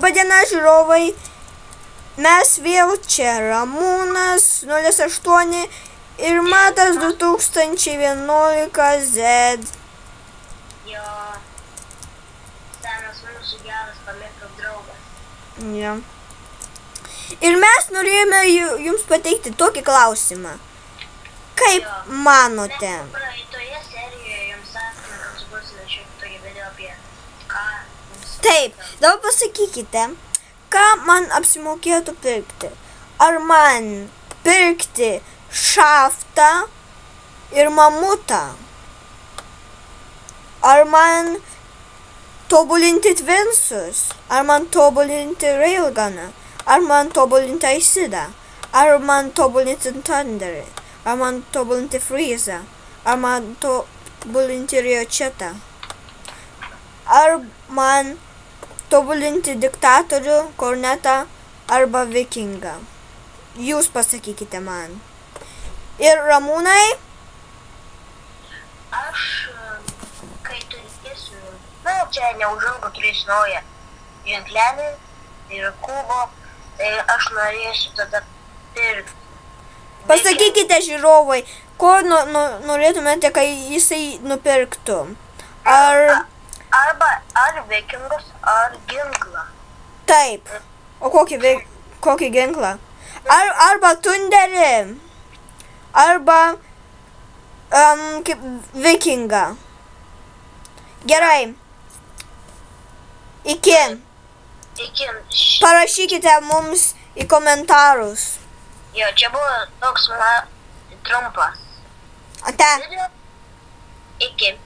Labadiena, žiūrovai. Mes vėl čia Ramūnas 08 ir Matas 2011 Z. Jo, senas mūsų geras pamėgtas draugas. Ja. Ir mes norėjome jums pateikti tokį klausimą. Kaip manote? Mes praeitoje serijoje jums sakėme, kad sukursime tokį video apie ką mums... Taip, dabar pasakykite, ką man apsimokėtų pirkti. Ar man pirkti šaftą ir mamutą? Ar man tobulinti Twinsus? Ar man tobulinti Railguną? Ar man tobulinti Aicidą? Ar man tobulinti Thunderį? Ar man tobulinti Freezą? Ar man tobulinti Riochetą? Ar man tobulinti Diktatorių, Kornetą arba Vikingą? Jūs pasakykite man. Ir Ramūnai? Aš, kai turėsiu, čia neužilgo turėsiu naują ženklelį ir kubo, tai aš norėsiu tada pirkti. Pasakykite, žiūrovai, ko norėtumėte, kai jisai nupirktų? Ar vikingus, ar ginklą. Taip. O kokį ginklą? Arba Thunderį. Arba kaip vikingą. Gerai. Iki. Parašykite mums į komentarus. Jo, čia buvo toks trumpas. Ate. Iki.